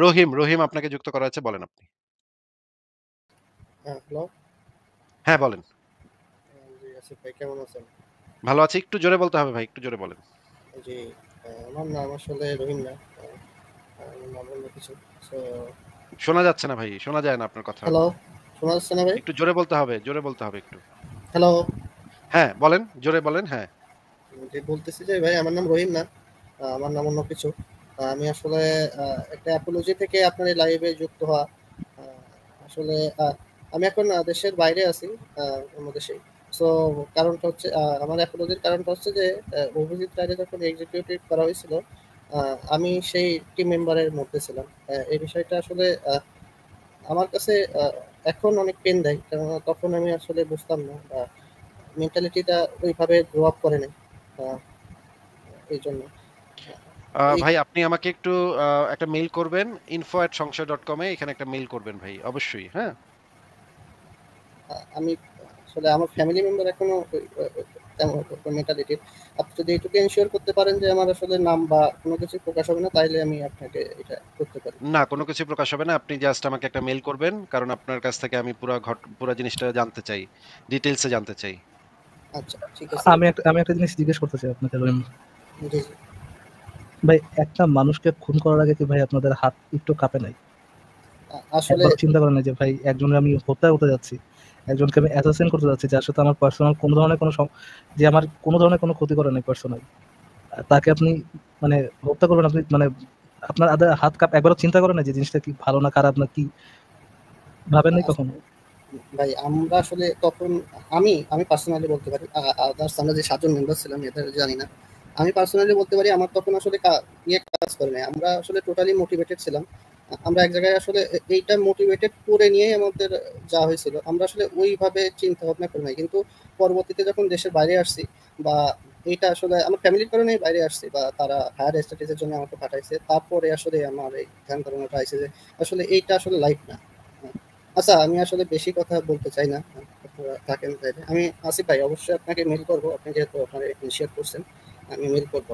রহিম আপনাকে যুক্ত করা আছে, বলেন আপনি। হ্যাঁ, হ্যালো। হ্যাঁ, বলেন। জি, আসিফ ভাই কেমন আছেন? ভালো আছি। একটু জোরে বলতে হবে ভাই, একটু জোরে বলেন। জি, আমার নাম আসলে রহিম না। আমার নাম অন্য কিছু। সো শোনা যাচ্ছে না ভাই, শোনা যায় না আপনার কথা। হ্যালো, শোনা যাচ্ছে না ভাই? একটু জোরে বলতে হবে, জোরে বলতে হবে একটু। হ্যালো, হ্যাঁ, বলেন, জোরে বলেন, হ্যাঁ। জি বলতেছি যে ভাই আমার নাম রহিম না। আমার নাম অন্য কিছু। আমি আসলে একটা অ্যাপোলজি থেকে আপনার এই লাইভে যুক্ত হওয়া। আ আসলে আমি এখন দেশের বাইরে আছি, অন্য দেশেই। সো কারণটা হচ্ছে আমার অ্যাপোলজির কারণটা হচ্ছে যে অভিজিৎ রায়কে যখন এক্সিকিউটিভ করা হয়েছিল, আ আমি সেই টিম মেম্বারের মধ্যে ছিলাম। এই বিষয়টা আসলে আমার কাছে আ এখন অনেক পেইন দেয়। কেননা তখন আমি আসলে বুঝতাম না বা মেন্টালিটিটা ওইভাবে গ্রো আপ করে নাই। আ এইজন্য। আ এই ভাই আপনি আমাকে একটু আ একটা মেইল করবেন info@সংশয়.com এ, এখানে একটা মেইল করবেন ভাই, অবশ্যই, হ্যাঁ? আমি আসলে আমার ফ্যামিলি মেম্বার এখনো ওই তেমন মেন্টালিটির। আপনি যদি এটুকু এনশিওর করতে পারেন যে আমার আসলে নাম বা কোনো কিছু প্রকাশ হবে না, তাইলে আমি আপনাকে এটা করতে পারি। না, কোন কিছুই প্রকাশ হবে না। আপনি জাস্ট আমাকে একটা মেইল করবেন। কারণ আপনার কাছ থেকে আমি পুরা জিনিসটা জানতে চাই। ডিটেইলস এ জানতে চাই। আচ্ছা, ঠিক আছে। আমি একটা জিনিস জিজ্ঞেস করতে চাই আপনাকে রহিম জি, জি। ভাই। একটা মানুষকে খুন করার আগে কি ভাই আপনাদের হাত একটু কাঁপে নাই? আসলে একবার চিন্তা করেন না যে ভাই একজনের আমি হত্যা করতে যাচ্ছি, একজনকে আমি অ্যাসাসিন করতে যাচ্ছি যার সাথে আমার পার্সোনাল কোনো ধরনের যে আমার কোনো ধরনের কোনো ক্ষতি করে নাই পার্সোনাল, তাকে আপনি মানে হত্যা করবেন আপনি মানে আপনার হাত কাঁপ একবারও চিন্তা করেন না যে জিনিসটা কি ভালো না খারাপ না কি ভাবেন নাই আস কখনো? ভাই আমরা আসলে তখন আমি পার্সোনালি বলতে পারি। আদার্স আমরা যে ৭ জন মেম্বার ছিলাম এদের জানি না। আমি পার্সোনালি বলতে পারি আমার তখন আসলে কাজ করে নাই। আমরা আসলে টোটালি মোটিভেটেড ছিলাম। আমরা এক জায়গায় আসলে এইটা মোটিভেটেড করে নিয়েই আমাদের যাওয়া হয়েছিল। আমরা আসলে ওইভাবে চিন্তা ভাবনা করি নাই। কিন্তু পরবর্তীতে যখন দেশের বাইরে আসছি বা এইটা আসলে আমার ফ্যামিলির কারণেই বাইরে আসছি বা তারা হায়ার স্টাডিজ এর জন্য আমাকে পাঠাইছে। তারপরে আসলে আমার এই ধ্যান ধারণাটা আইছে যে আসলে এইটা আসলে লাইফ না। আচ্ছা, আমি আসলে বেশি কথা বলতে চাই না। আপনারা থাকেন তাইলে। আমি আসিফ ভাই অবশ্যই আপনাকে মেইল করব। আপনি যেহেতু আপনার ইনিশিয়েট করছেন, আমি মেইল করব।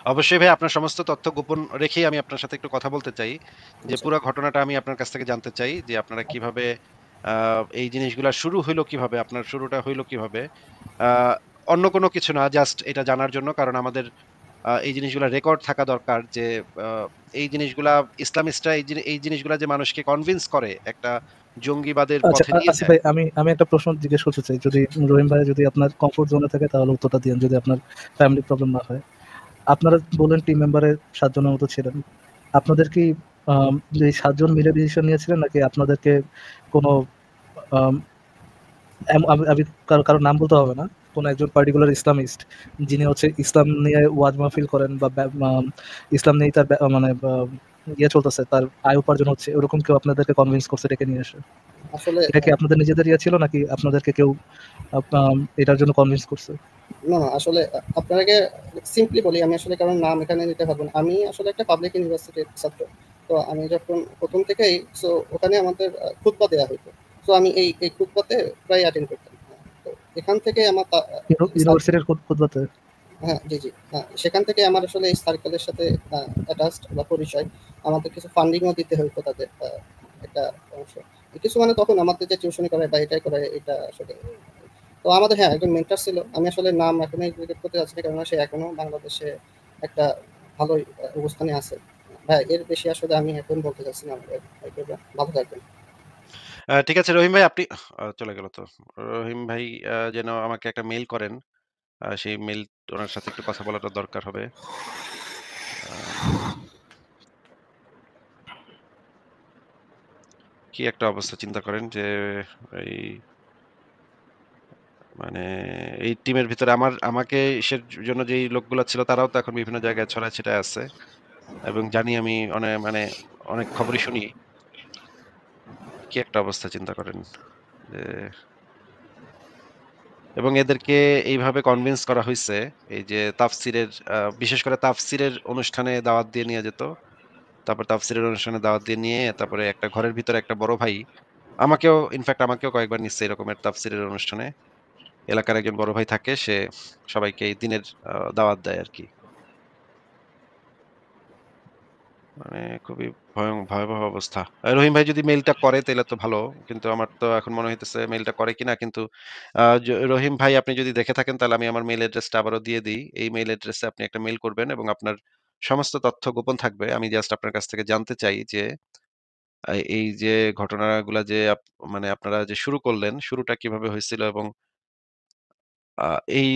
অবশ্যই ভাই, আপনার সমস্ত তথ্য গোপন রেখেই আমি আপনার সাথে একটু কথা বলতে চাই। যে আচ্ছা, পুরা ঘটনাটা আমি আপনার কাছ থেকে জানতে চাই যে আপনারা কিভাবে আ এই জিনিসগুলা শুরু হইলো কিভাবে? আপনার শুরুটা হইলো কিভাবে? আ অন্য কোনো কিছু না, জাস্ট এটা জানার জন্য। কারণ আমাদের এই জিনিসগুলা রেকর্ড থাকা দরকার যে আ এই জিনিসগুলা ইসলামিস্টরা এই জিনিসগুলা যে মানুষকে কনভিন্স করে একটা জঙ্গিবাদের আচ্ছা, পথে নিয়ে আসিফ যায়। ভাই, আমি একটা প্রশ্ন জিজ্ঞেস করতে চাই। যদি রহিম ভাই যদি আপনার কমফোর্ট জোনে থাকে তাহলে উত্তরটা দিয়েন, যদি আপনার ফ্যামিলি প্রবলেম না হয়। আপনারা বললেন টিম মেম্বারে ৭ জনের মতো ছিলেন। আপনাদের কি যে ৭ জন মিলে ডিসিশন নিয়েছিলেন নাকি আপনাদেরকে কোনো আম আমি কারো নাম বলতে হবে না। কোনো একজন পার্টিকুলার ইসলামিস্ট যিনি হচ্ছে ইসলাম নিয়ে ওয়াজ মাহফিল করেন বা ইসলাম নিয়েই তার মানে চলতেছে, তার আয় উপার্জন হচ্ছে, ওরকম কেউ আপনাদেরকে কনভিন্স করছে ডেকে নিয়ে আসে? আসলে এটা কি আপনাদের নিজেদের ইয়ে ছিল নাকি আপনাদেরকে কেউ এটার জন্য কনভিন্স করছে? না, না আসলে আপনাকে সিম্পলি বলি, আমি আসলে কারো নাম এখানে নিতে পারব না। আমি আসলে একটা পাবলিক ইউনিভার্সিটির ছাত্র। তো আমি যখন ১ম থেকেই ওখানে আমাদের খুতবা দেয়া হইতো। সো আমি এই খুতবাতে প্রায় অ্যাটেন্ড করতাম। তো এখান থেকে আমার ইউনিভার্সিটির খুতবাতে? হ্যাঁ, জি, জি। সেখান থেকে আমার আসলে এই সার্কেলের সাথে অ্যাটাচড বা পরিচয়। আমাদের কিছু ফান্ডিংও দিতে হইতো তাদের একটা অংশ। কিছু মানে তখন আমাদের যে টিউশনি করায় বা এটাই করায় এটা আসলে তো আমাদের হ্যাঁ, একজন মেন্টর ছিল। আমি আসলে নাম এখনো এক্সিকিউট করতে যাচ্ছি না, কেননা সে এখনো বাংলাদেশে একটা ভালোই অবস্থানে আছে। ভাই এর বেশি আসলে আমি এখন বলতে চাচ্ছি না আমাদের। ভালো থাকবেন। ঠিক আছে রহিম ভাই, আপনি চলে গেল তো। রহিম ভাই যেন আমাকে একটা মেইল করেন। সেই মেইল ওনার সাথে একটু কথা বলাটা দরকার হবে। আ কি একটা অবস্থা চিন্তা করেন যে এই মানে এই টিমের ভিতরে আমাকে ইসের জন্য যেই লোকগুলা ছিল তারাও তো এখন বিভিন্ন জায়গায় ছড়ায়-ছিটায় আছে। এবং জানি আমি অনেক খবরই শুনি। কি একটা অবস্থা চিন্তা করেন। যে এবং এদেরকে এইভাবে কনভিন্স করা হইছে, এই যে তাফসীরের বিশেষ করে তাফসীরের অনুষ্ঠানে দাওয়াত দিয়ে নিয়ে যেত। তারপর তাফসীরের অনুষ্ঠানে দাওয়াত দিয়ে নিয়ে তারপরে একটা ঘরের ভিতরে একটা বড় ভাই আমাকেও কয়েকবার নিচ্ছে এরকমের তাফসীরের অনুষ্ঠানে। এলাকার একজন বড় ভাই থাকে, সে সবাইকে এই দিনের দাওয়াত দেয় আরকি। মানে খুবই ভয়াবহ অবস্থা। রহিম ভাই যদি মেইলটা করে তাইলে তো ভালো। কিন্তু আমার তো এখন মনে হইতেছে মেইলটা করে কিনা কিন্তু রহিম ভাই আপনি যদি দেখে থাকেন তাহলে আমি আমার মেইল অ্যাড্রেসটা আবারও দিয়ে দেই। এই মেইল অ্যাড্রেসে আপনি একটা মেইল করবেন এবং আপনার সমস্ত তথ্য গোপন থাকবে। আমি জাস্ট আপনার কাছ থেকে জানতে চাই যে এই যে ঘটনাগুলা যে মানে আপনারা যে শুরু করলেন, শুরুটা কিভাবে হয়েছিল এবং আ এই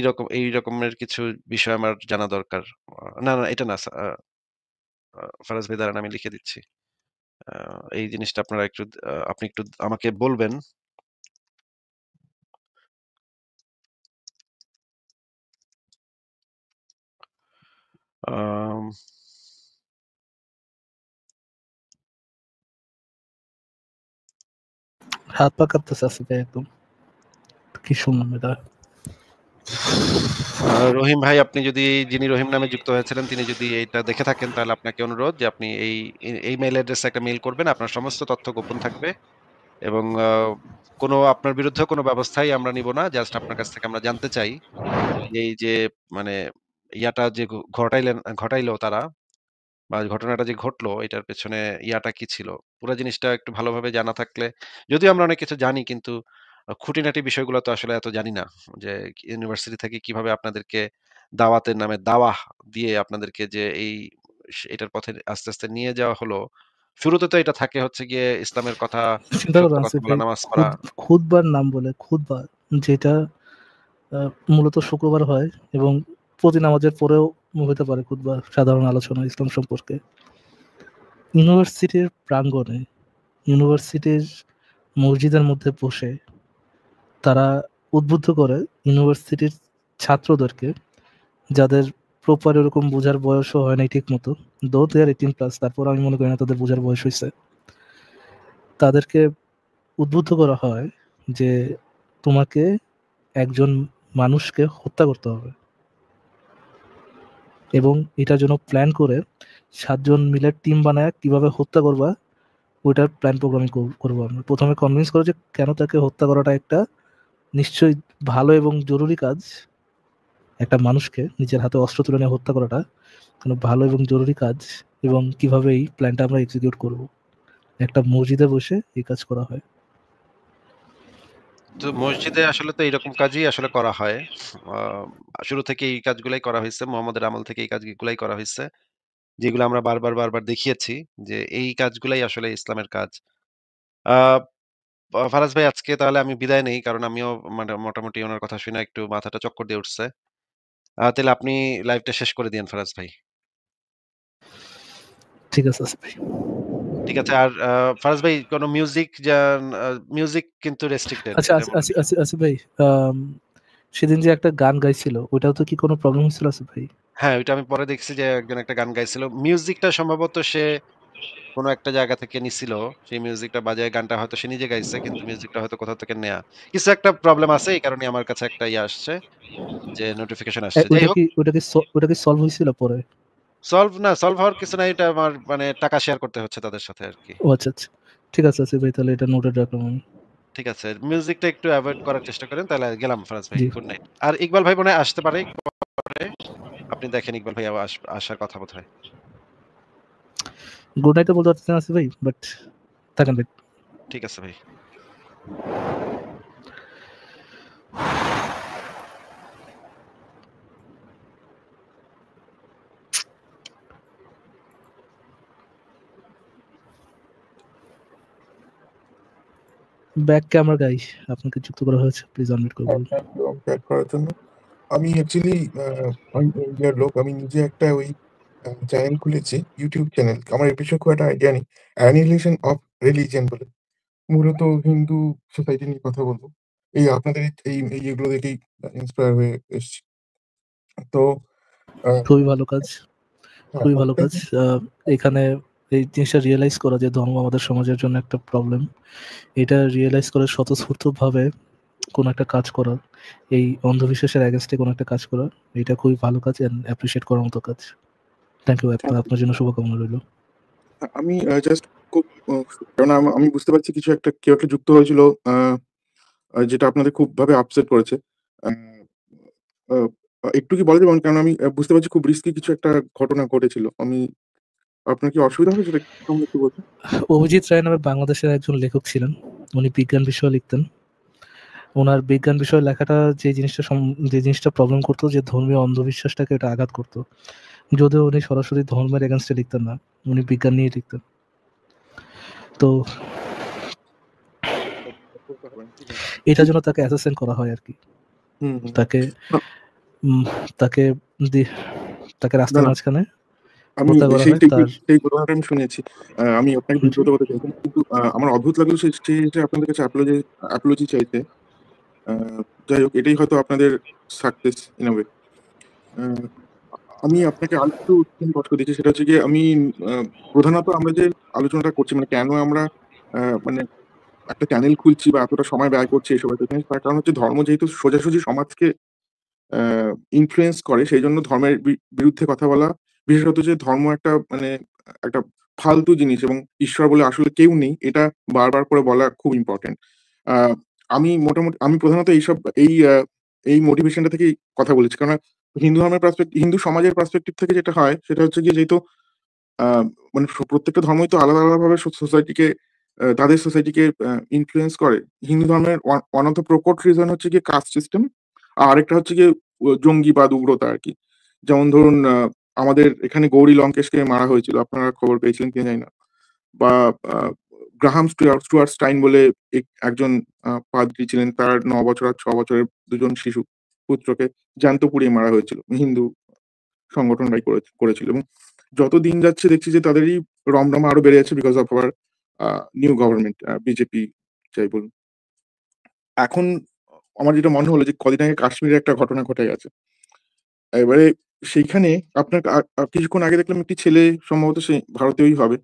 রকমের কিছু বিষয় আমার জানা দরকার। না, এটা না ফারাজ ভাই দাঁড়ান আমি লিখে দিচ্ছি। আ এই জিনিসটা আপনারা একটু আপনি একটু আমাকে বলবেন। আম হাত পা কাঁপতেছে আসিফ ভাই একদম। কি শুনলাম এটা? রহিম ভাই আপনি যদি যিনি রহিম নামে যুক্ত হয়েছিলেন তিনি যদি এইটা দেখে থাকেন তাহলে আপনাকে অনুরোধ যে আপনি এই মেইল অ্যাড্রেসে একটা মেইল করবেন। আপনার সমস্ত তথ্য গোপন থাকবে এবং কোনো আপনার বিরুদ্ধে কোনো ব্যবস্থাই আমরা নিব না। জাস্ট আপনার কাছ থেকে আমরা জানতে চাই যে এই যে মানে ইয়াটা যে ঘটাইলো তারা বা ঘটনাটা যে ঘটলো এটার পেছনে ইয়াটা কি ছিল? পুরা জিনিসটা একটু ভালোভাবে জানা থাকলে যদিও আমরা অনেক কিছু জানি কিন্তু খুঁটিনাটি বিষয়গুলো তো আসলে এত জানি না। যে ইউনিভার্সিটি থেকে কিভাবে আপনাদেরকে দাওয়াতের নামে দাওয়াহ দিয়ে আপনাদেরকে যে এটার পথে আস্তে নিয়ে যাওয়া হলো। শুরুতে তো এটা থাকে হচ্ছে গিয়ে ইসলামের কথা, চিন্তা সত্য করুন কথা আসিফ বলা, ভাই, নামাজ পড়া। খুতবার নাম বলে খুতবা, যেটা মূলত শুক্রবার হয় এবং প্রতি নামাজের পরেও হতে পারে খুতবা, সাধারণ আলোচনা ইসলাম সম্পর্কে। ইউনিভার্সিটির প্রাঙ্গণে, ইউনিভার্সিটির মসজিদের মধ্যে বসে তারা উদ্বুদ্ধ করে ইউনিভার্সিটির ছাত্রদেরকে, যাদের প্রপার এরকম বোঝার বয়সও হয় নাই ঠিক মতো, দো দে আর 18+, তারপর আমি মনে করি না তাদের বোঝার বয়স হয়েছে, তাদেরকে উদ্বুদ্ধ করা হয় যে তোমাকে একজন মানুষকে হত্যা করতে হবে, এবং এটার জন্য প্ল্যান করে 7 জন মিলে টিম বানায় কিভাবে হত্যা করবা ওইটার প্ল্যান প্রোগ্রামিং করবো আমরা। প্রথমে কনভিন্স করো যে কেন তাকে হত্যা করাটা একটা নিশ্চয়ই ভালো এবং জরুরি কাজ, একটা মানুষকে নিজের হাতে অস্ত্র তুলে নিয়ে হত্যা করাটা কেন ভালো এবং জরুরি কাজ, এবং কিভাবে এই প্ল্যানটা আমরা এক্সিকিউট করব। একটা মসজিদে বসে এই কাজ করা হয়। তো মসজিদে আসলে তো এরকম কাজই আসলে করা হয়। আ শুরু থেকে এই কাজগুলাই করা হইছে। মুহাম্মদের আমল থেকে এই কাজগুলাই করা হইছে। যেগুলো আমরা বারবার দেখিয়েছি যে এই কাজগুলাই আসলে ইসলামের কাজ। আ ফারাজ ভাই আজকে তাহলে আমি বিদায় নেই। কারণ আমিও মানে মোটামুটি উনার কথা শুনে একটু মাথাটা চক্কর দিয়ে উঠছে। তাইলে আপনি লাইভটা শেষ করে দিয়েন ফারাজ ভাই। ঠিক আছে আসিফ ভাই। ঠিক আছে। আর ফারাজ ভাই কোন মিউজিক কিন্তু রেস্ট্রিক্টেড আচ্ছা, এটা মনে রাখবেন। আসিফ ভাই, আম, সেদিন যে একটা গান গাইছিল ওটাও তো কি কোনো প্রবলেম হয়েছিল আসিফ ভাই? হ্যাঁ, ওইটা আমি পরে দেখছি যে একজন একটা গান গাইছিল। মিউজিকটা সম্ভবত সে কোন একটা জায়গা থেকে নিছিল। সেই মিউজিকটা বাজায় গানটা হয়তো সে নিজে গাইছে কিন্তু মিউজিকটা হয়তো কোথাও থেকে নেয়া। কিছু একটা প্রবলেম আছে এই কারণে আমার কাছে একটা ইয়ে আসছে যে নোটিফিকেশন আসছে। যাই হোক ওইটা কি সলভ হয়েছিল পরে? সলভ হওয়ার কিছু নাই। এটা আমার মানে টাকা শেয়ার করতে হচ্ছে তাদের সাথে আরকি। ও আচ্ছা আচ্ছা, ঠিক আছে আসিফ ভাই, তাহলে এটা নোটেড রাখলাম আমি। ঠিক আছে। মিউজিকটা একটু এভয়েড করার চেষ্টা করেন। তাহলে গেলাম ফারাজ ভাই। জি, গুড নাইট। আর ইকবাল ভাই মনে হয় আসতে পারে একটু পরে। আপনি দেখেন ইকবাল ভাই আসার কথা বোধহয়। গুড নাইট বলতে পারতেছেন আসিফ ভাই, বাট থাকেন ভাই। ঠিক আছে ভাই। ব্যাক ক্যামেরা গাই আপনাকে যুক্ত করা হয়েছে, প্লিজ আনমিউট করে বলুন। থ্যাংক ইউ আমাকে অ্যাড করার জন্য। আমি অ্যাকচুয়ালি আমি ইন্ডিয়ার লোক। আমি নিজে একটা ওই চ্যানেল খুলেছি, ইউটিউব চ্যানেল। আমার এর পেছনে খুব একটা আইডিয়া নেই। অ্যানিহিলেশন অফ রিলিজিয়ন বলে। মূলত হিন্দু সোসাইটি নিয়ে কথা বলবো। এই আপনাদের এই এগুলো দেখেই ইন্সপায়ার হয়ে এসেছি। তো আ খুবই ভালো কাজ, হ্যাঁ, খুবই ভালো আরেকটা কাজ। জিনিস এখানে এই জিনিসটা রিয়েলাইজ করা যে ধর্ম আমাদের সমাজের জন্য একটা প্রবলেম, এটা রিয়েলাইজ করে স্বতঃস্ফূর্তভাবে কোনো একটা কাজ করা, এই অন্ধবিশ্বাসের এগেনস্টে কোনো একটা কাজ করা, এটা খুবই ভালো কাজ এন্ড অ্যাপ্রিশিয়েট করার মতো কাজ। Thank you, thank you. আপনার জন্য শুভকামনা রইল। আমি জাস্ট খুব কারণ আমি বুঝতে পারছি কিছু একটা কেউ একটা যুক্ত হয়েছিল আ আ যেটা আপনাদের খুবভাবে আপসেট করেছে। আ আ একটু কি বলা যাবে? কারণ আমি বুঝতে পারছি খুব রিস্কি কিছু একটা ঘটনা ঘটেছিল। আমি আপনার কি অসুবিধা হবে সেটা সম্বন্ধে একটু বলবেন? অভিজিৎ রায় নামে বাংলাদেশের একজন লেখক ছিলেন। উনি বিজ্ঞান বিষয়ে লিখতেন। ওনার বিজ্ঞান বিষয়ে লেখাটা যে জিনিসটা প্রবলেম করতো, যে ধর্মীয় অন্ধবিশ্বাসটাকে এটা আঘাত করতো। যদিও উনি সরাসরি ধর্মের এগেনস্টে লিখতেন না, উনি বিজ্ঞান নিয়ে লিখতেন। তো ঠিক আছে। এটার জন্য তাকে অ্যাসাসিন করা হয় আর কি। হুম, হুম। তাকে উম, তাকে দি- তাকে না, রাস্তার না। মাঝখানে আমি হত্যা করা হয় তার। সেই ঘটনাটা আমি শুনেছি। আমি আপনাকে জি। বিব্রত করতে চাইছি না। কিন্তু আমার অদ্ভুত লাগলো সে আপনাদের কাছে অ্যাপোলজি চাইতে। আ যাই হোক এটাই হয়তো আপনাদের সাকসেস ইন আ ওয়ে। আ আমি আপনাকে আরেকটু কষ্ট দিচ্ছি সেটা হচ্ছে গিয়ে আমি আ প্রধানত আমরা যে আলোচনাটা করছি মানে কেন আমরা মানে একটা চ্যানেল খুলছি বা এতটা সময় ব্যয় করছি এসব একটা জিনিস তার কারণ হচ্ছে ধর্ম যেহেতু সোজাসুজি সমাজকে আ ইনফ্লুয়েন্স করে সেইজন্য ধর্মের বিরুদ্ধে কথা বলা, বিশেষত যে ধর্ম একটা মানে একটা ফালতু জিনিস এবং ঈশ্বর বলে আসলে কেউ নেই, এটা বারবার করে বলা খুব ইম্পোর্টেন্ট। আ আমি প্রধানত এই মোটিভেশনটা থেকেই কথা বলেছি। কেননা হিন্দু সমাজের পার্সপেক্টিভ থেকে যেটা হয় সেটা হচ্ছে গিয়ে যেহেতু আ মানে প্রত্যেকটা ধর্মই তো আলাদা, আলাদাভাবে সোসাইটিকে তাদের সোসাইটিকে ইনফ্লুয়েন্স করে। হিন্দু ধর্মের ওয়ান অফ দ্যা প্রকট রিজন হচ্ছে গিয়ে কাস্ট সিস্টেম। আর আরেকটা হচ্ছে গিয়ে জঙ্গিবাদ, উগ্রতা আরকি। যেমন ধরুন আমাদের এখানে গৌরী লঙ্কেশকে মারা হয়েছিল। আপনারা খবর পেয়েছিলেন কিনা জানি না। বা আ গ্রাহাম স্টুয়ার্ট স্টাইন বলে একজন পাদ্রী ছিলেন। তার ৯ বছর আর ৬ বছরের ২ জন শিশু পুত্রকে জ্যান্ত পুড়িয়ে মারা হয়েছিল। হিন্দু সংগঠনটাই করেছিল এবং যত দিন যাচ্ছে দেখছি যে তাদেরই রমরমা আরো বেড়ে যাচ্ছে because of our a new government BJP যাই বলুন। এখন আমার যেটা মনে হলো যে কদিন আগে কাশ্মীরে একটা ঘটনা ঘটে গেছে। এবারে সেইখানে আপনার কিছুক্ষণ আগে দেখলাম একটি ছেলে সম্ভবত সে ভারতীয়ই হবে।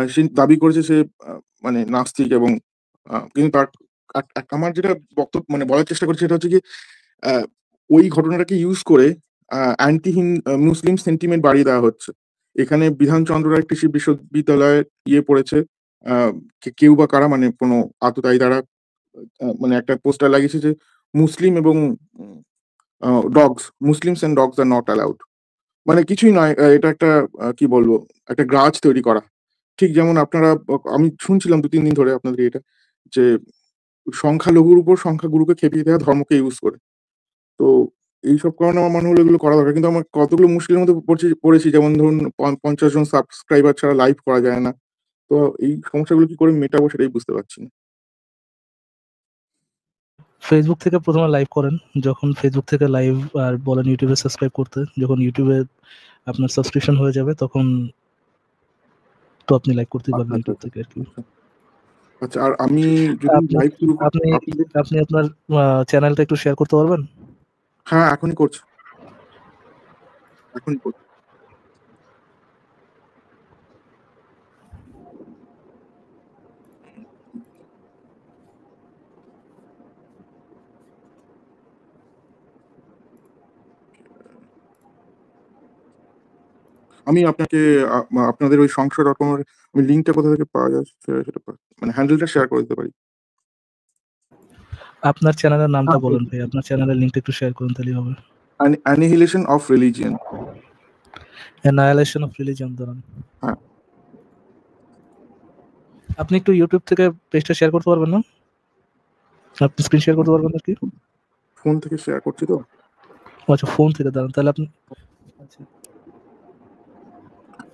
সে দাবি করেছে সে মানে নাস্তিক এবং কিন্তু তার আমার যেটা মানে বলার চেষ্টা করছি সেটা হচ্ছে গিয়ে আ ওই ঘটনাটাকে ইউজ করে অ্যান্টি মুসলিম সেন্টিমেন্ট বাড়িয়ে দেওয়া হচ্ছে। এখানে বিধানচন্দ্র রায় কৃষি বিশ্ববিদ্যালয়ে পড়েছে। আ কেউ বা কারা মানে কোনো আততায়ী দ্বারা মানে একটা পোস্টার লাগিয়েছে যে মুসলিম এবং um uh dogs Muslims and dogs are not allowed. মানে কিছুই নয়। এটা একটা কি বলবো? একটা গ্রাজ তৈরি করা। ঠিক যেমন আপনারা আমি শুনছিলাম ২-৩ দিন ধরে আপনাদের এটা যে সংখ্যালঘুর উপর সংখ্যাগুরুকে খেপিয়ে দেওয়া ধর্মকে ইউজ করে। তো এইসব কারণে আমার মনে হলো এগুলো করা দরকার। কিন্তু আমার কতগুলো মুশকিলের মধ্যে পড়েছি যেমন ধরুন ৫০ জন সাবস্ক্রাইবার ছাড়া লাইভ করা যায় না। তো এই সমস্যাগুলো কি করে মেটাবো সেটাই বুঝতে পারছি না। ফেসবুক থেকে প্রথমে লাইভ করেন। যখন ফেসবুক থেকে লাইভ আর বলেন ইউটিউবে সাবস্ক্রাইব করতে, যখন ইউটিউবে আপনার সাবস্ক্রিপশন হয়ে যাবে তখন তো আপনি লাইভ করতেই আচ্ছা, পারবেন আচ্ছা, ইউটিউব আচ্ছা, থেকে আর কি। আচ্ছা। আচ্ছা আর আমি যদি আপনি লাইভ শুরু করি আপনি আপনাদের আপনি আপনার চ্যানেলটা একটু শেয়ার করতে পারবেন? হ্যাঁ, এখনই করছি, এখনই করছি। আমি আপনাকে আপনাদের ওই সংশয়.com এর আমি লিঙ্কটা কোথা থেকে পাওয়া যায় সেটা মানে হ্যান্ডেলটা শেয়ার করে দিতে পারি। আপনার চ্যানেলের নামটা হ্যাঁ, বলেন বলছি। ভাই। আপনার চ্যানেলের লিংকটা একটু শেয়ার করুন তাহলেই হবে। Annihilation of religion. Annihilation of religion দাঁড়ান। হ্যাঁ, আপনি একটু ইউটিউব থেকে পেজটা শেয়ার করতে পারবেন না? আপনি স্ক্রিন শেয়ার করতে পারবেন নাকি? ফোন থেকে শেয়ার করছি তো। আচ্ছা, ফোন থেকে দাঁড়ান তাহলে আপনি। আচ্ছা,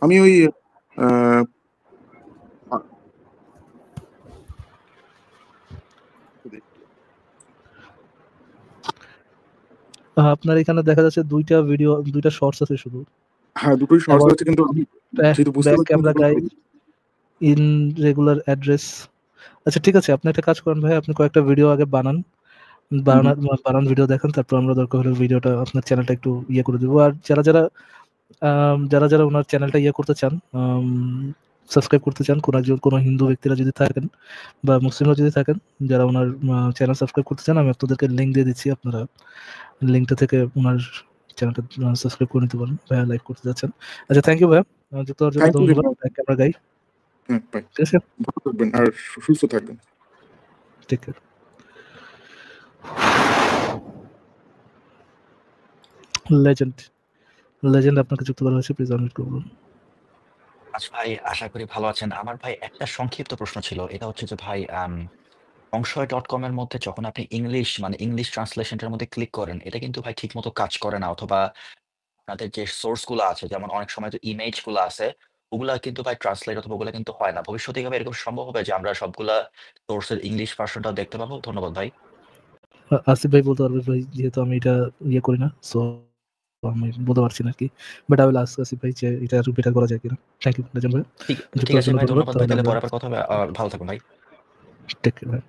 আমি ওই আ আ আপনার এখানে দেখা যাচ্ছে ২টা ভিডিও, ২টা শর্টস আছে শুধু। হ্যাঁ, দুটোই শর্টস অ্যাবাউট আছে কিন্তু আমি যেহেতু বুঝতে ব্যাক পারছি না ক্যামেরা দুটোই guide, fake। In regular address. আচ্ছা ঠিক আছে, আপনি একটা কাজ করেন ভাই, আপনি কয়েকটা ভিডিও আগে বানান। হুম, হুম। বানান ভিডিও দেখান, তারপর আমরা দরকার হলে ভিডিওটা আপনার চ্যানেলটা একটু ইয়ে করে দেবো। আর যারা ওনার চ্যানেলটা ইয়ে করতে চান, সাবস্ক্রাইব করতে চান, কোনো হিন্দু ব্যক্তিরা যদি থাকেন বা মুসলিমরা যদি থাকেন যারা ওনার চ্যানেল সাবস্ক্রাইব করতে চান, আমি আপনাদেরকে লিঙ্ক দিয়ে দিচ্ছি। আপনারা লিঙ্কটা থেকে ওনার চ্যানেলটা সাবস্ক্রাইব করে নিতে পারেন। ভাইয়া লাইভ করতে যাচ্ছেন। আচ্ছা, থ্যাংক ইউ ভাইয়া, যুক্ত হওয়ার জন্য থ্যাংক ইউ ভেরি ধন্যবাদ। Much. Camera guy, hmm, bye. ঠিক আছে, ভালো থাকবেন আর সুস্থ থাকবেন। ঠিক আছে। লেজেন্ড লেজেন্ড আপনাকে যুক্ত করা হয়েছে, প্লিজ আনমিউট করুন। আচ্ছা ভাই, আশা করি ভালো আছেন। আমার ভাই একটা সংক্ষিপ্ত প্রশ্ন ছিল। এটা হচ্ছে যে ভাই সংশয়.com এর মধ্যে যখন আপনি ইংলিশ মানে ইংলিশ ট্রান্সলেশনটার মধ্যে ক্লিক করেন, এটা কিন্তু ভাই ঠিকমতো কাজ করে না, অথবা আপনাদের যে সোর্স গুলা আছে, যেমন অনেক সময় তো ইমেজ গুলা আছে, ওগুলা কিন্তু ভাই ট্রান্সলেট অথবা ওগুলা কিন্তু হয় না। ভবিষ্যতে কি ভাই এরকম সম্ভব হবে যে আমরা সবগুলা সোর্সের ইংলিশ ভার্সনটাও দেখতে পাবো? ধন্যবাদ ভাই। আসিফ ভাই বলতে পারবে ভাই, যেহেতু আমি এটা ইয়ে করি না, সো আমি বলতে পারছি না কি, but I will ask Asif ভাই যে এটা আরো বেটার করা যায় কিনা। থ্যাংক ইউ রাজন ভাই, ঠিক যুক্ত ঠিক হওয়ার আছে জন্য ভাই, ধন্যবাদ। ধন্যবাদ ভাই। তাহলে তাহলে আমরা পরে আবার কথা হবে। ভালো থাকুন ভাই। টেক কেয়ার ভাই।